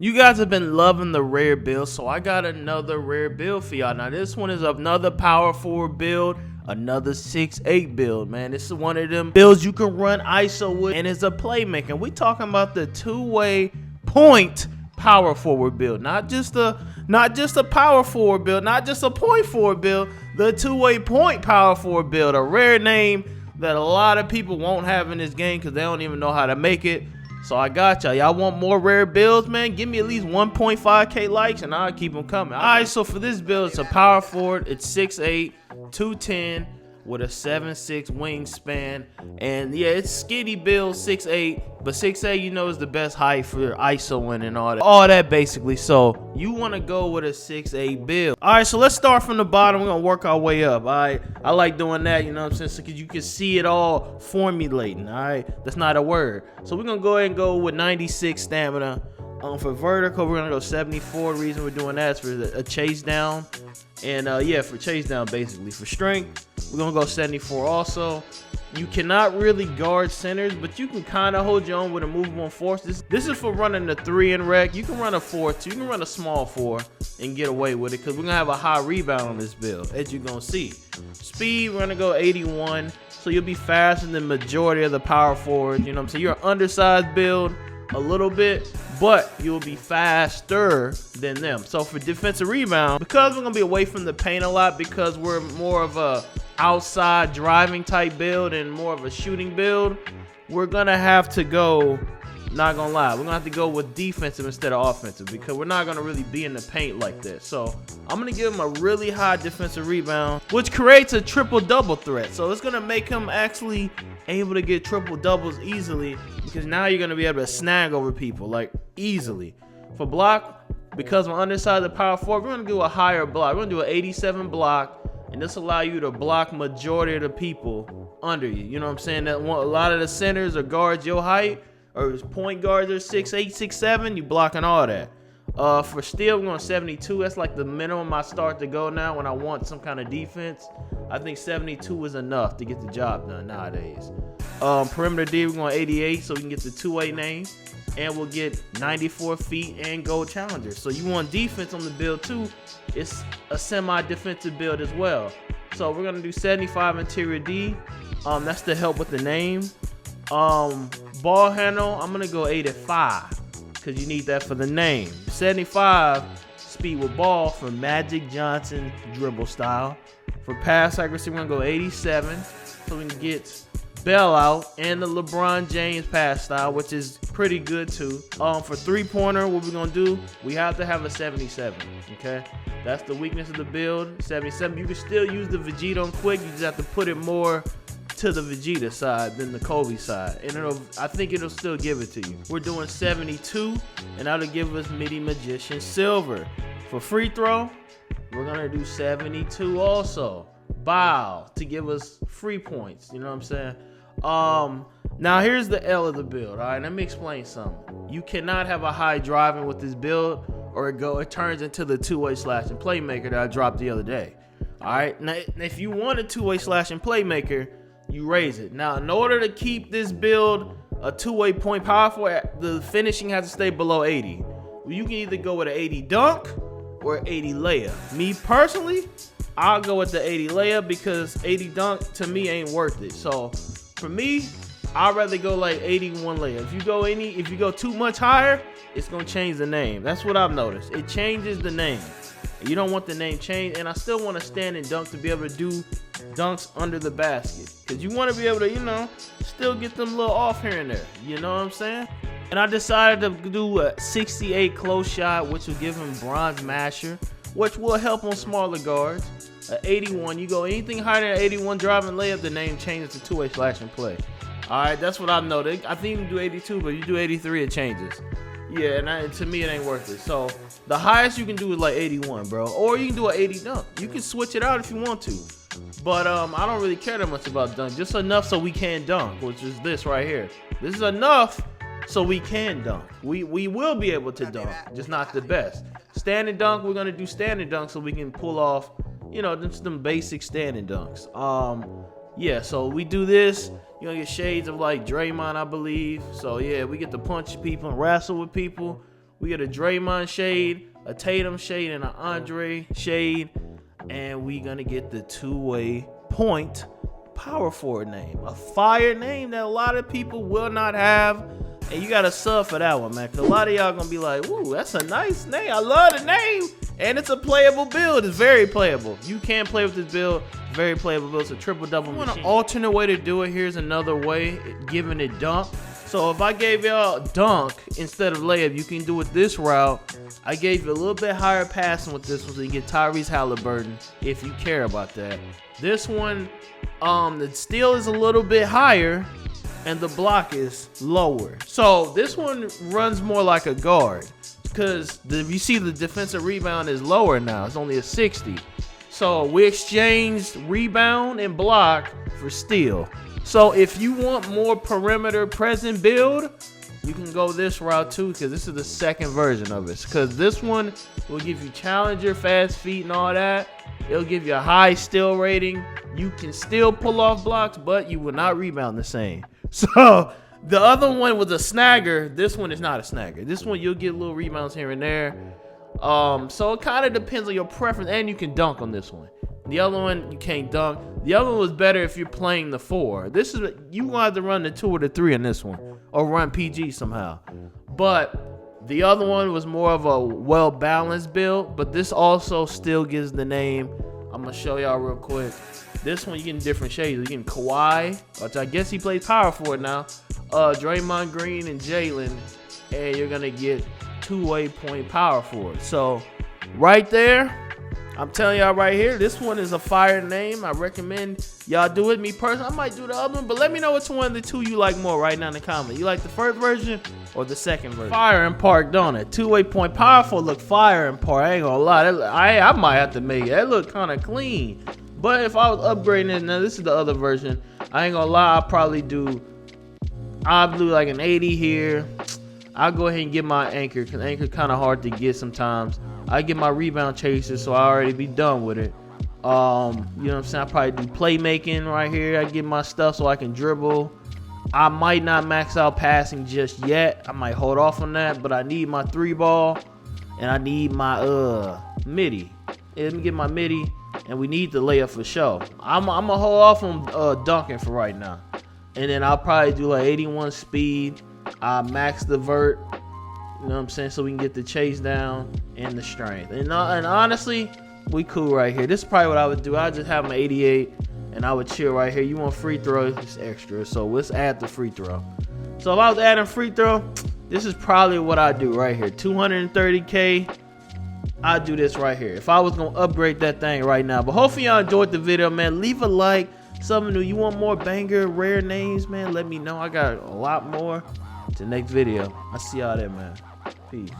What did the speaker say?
You guys have been loving the rare build, so I got another rare build for y'all. Now this one is another power forward build, another 6'8 build, man. This is one of them builds you can run ISO with, and it's a playmaker. We talking about the two-way point power forward build, not just a power forward build, not just a point forward build, the two-way point power forward build, a rare name that a lot of people won't have in this game because they don't even know how to make it. So I got y'all. Y'all want more rare builds, man? Give me at least 1.5K likes and I'll keep them coming. All right, so for this build, it's a power forward. It's 6'8", 210 with a 7'6" wingspan. And yeah, it's skinny build, 6'8", but 6'8", you know, is the best height for ISOing and all that basically. So you want to go with a 6'8 build. All right, so let's start from the bottom. We're going to work our way up. All right, I like doing that, you know what I'm saying? So you can see it all formulating. All right, that's not a word. So we're going to go ahead and go with 96 stamina. For vertical, we're gonna go 74. The reason we're doing that is for a chase down, and yeah, for chase down basically. For strength, we're gonna go 74 also. You cannot really guard centers, but you can kind of hold your own with a movable force. This is for running the 3 in rec. You can run a 4 too. You can run a small 4 and get away with it because we're gonna have a high rebound on this build, as you're gonna see. Speed, we're gonna go 81, so you'll be faster than the majority of the power forwards. You know what I'm saying? You're an undersized build a little bit, but you'll be faster than them. So for defensive rebound, because we're gonna be away from the paint a lot, because we're more of a outside driving type build and more of a shooting build, we're gonna have to go, not gonna lie, we're gonna have to go with defensive instead of offensive because we're not gonna really be in the paint like this. So I'm gonna give him a really high defensive rebound, which creates a triple-double threat. So it's gonna make him actually able to get triple doubles easily, because now you're gonna be able to snag over people like easily. For block, because we're undersized the power forward, we're gonna do a higher block. We're gonna do an 87 block, and this allow you to block majority of the people under you. You know what I'm saying? That a lot of the centers or guards your height, or point guards are 6'8", 6'7", you blocking all that. For steal, we're going 72. That's like the minimum I start to go now when I want some kind of defense. I think 72 is enough to get the job done nowadays. Perimeter D, we're going 88, so we can get the two-way name, and we'll get 94 feet and gold challenger. So you want defense on the build too. It's a semi-defensive build as well. So we're gonna do 75 interior D. That's to help with the name. Ball handle, I'm gonna go 85 because you need that for the name. 75 speed with ball for Magic Johnson dribble style. For pass accuracy, we're gonna go 87 so we can get bailout and the LeBron James pass style, which is pretty good too. For three-pointer, what we're gonna do, we have to have a 77. Okay, that's the weakness of the build. 77. You can still use the Vegeta on quick. You just have to put it more to the Vegeta side than the Kobe side, and I think it'll still give it to you. We're doing 72, and that'll give us Midi Magician silver. For free throw, we're gonna do 72 also. Bow to give us free points. You know what I'm saying? Now here's the L of the build. All right, let me explain something. You cannot have a high driving with this build, or it turns into the two-way slashing playmaker that I dropped the other day. All right, now if you want a two-way slashing playmaker, you raise it. Now, in order to keep this build a two-way point power forward, the finishing has to stay below 80. You can either go with an 80 dunk or an 80 layup. Me personally, I'll go with the 80 layup because 80 dunk to me ain't worth it. So for me, I'd rather go like 81 layup. If you go too much higher, it's gonna change the name. That's what I've noticed. It changes the name. You don't want the name changed, and I still want to stand and dunk to be able to do dunks under the basket, because you want to be able to, you know, still get them a little off here and there. You know what I'm saying? And I decided to do a 68 close shot, which will give him bronze masher, which will help on smaller guards. 81, you go anything higher than 81 driving layup, the name changes to two-way slash and play. All right, that's what I know. I think you can do 82, but you do 83, it changes. Yeah, and to me, it ain't worth it. So the highest you can do is like 81, bro. Or you can do an 80 dunk. You can switch it out if you want to. But I don't really care that much about dunk. Just enough so we can dunk, which is this right here. This is enough so we can dunk. We will be able to dunk, just not the best. Standing dunk, we're gonna do standing dunk so we can pull off, you know, just them basic standing dunks. Yeah, so we do this. You know, get shades of like Draymond, I believe. So yeah, we get to punch people and wrestle with people. We get a Draymond shade, a Tatum shade, and an Andre shade. And we gonna get the two-way point power forward name. A fire name that a lot of people will not have. And you gotta sub for that one, man. Cause a lot of y'all gonna be like, ooh, that's a nice name. I love the name. And it's a playable build. It's very playable. You can play with this build. Very playable build. It's a triple-double machine. An alternate way to do it. Here's another way, giving it dunk. So if I gave y'all dunk instead of layup, you can do it this route. I gave you a little bit higher passing with this one, so you get Tyrese Halliburton if you care about that. This one, the steal is a little bit higher and the block is lower. So this one runs more like a guard because you see the defensive rebound is lower now. It's only a 60. So we exchanged rebound and block for steal. So if you want more perimeter present build, you can go this route too, because this is the second version of it. Because this one will give you challenger, fast feet, and all that. It'll give you a high steal rating. You can still pull off blocks, but you will not rebound the same. So the other one was a snagger. This one is not a snagger. This one you'll get little rebounds here and there. So it kind of depends on your preference, and you can dunk on this one. The other one you can't dunk. The other one was better if you're playing the 4. This is you gonna have to run the 2 or the 3 in this one, or run PG somehow. But the other one was more of a well-balanced build. But this also still gives the name. I'm gonna show y'all real quick. This one you getting different shades. You're getting Kawhi, which I guess he plays power forward now. Draymond Green and Jalen, and you're gonna get two-way point power forward. So right there, I'm telling y'all right here, this one is a fire name. I recommend y'all do it. Me personally, I might do the other one, but let me know which one of the two you like more right now in the comment. You like the first version or the second version? Fire and Park, don't it? Two-way point powerful look fire and Park. I ain't gonna lie. I might have to make it. That look kind of clean. But if I was upgrading it, now this is the other version. I ain't gonna lie, I'll do like an 80 here. I'll go ahead and get my anchor, because anchor kind of hard to get sometimes. I get my rebound chaser, so I already be done with it. You know what I'm saying? I probably do playmaking right here. I get my stuff so I can dribble. I might not max out passing just yet. I might hold off on that, but I need my 3-ball and I need my midi. Let me get my midi, and we need the layup for sure. I'm gonna hold off on dunking for right now, and then I'll probably do like 81 speed. I max the vert, you know what I'm saying, so we can get the chase down and the strength. And honestly, we cool right here. This is probably what I would do. I just have my 88 and I would chill right here. You want free throw, it's extra, so let's add the free throw. So if I was adding free throw, this is probably what I do right here. 230K, I do this right here if I was gonna upgrade that thing right now. But hopefully y'all enjoyed the video, man. Leave a like, something new. You want more banger rare names, man, let me know. I got a lot more. To the next video. I see y'all there, man. Peace.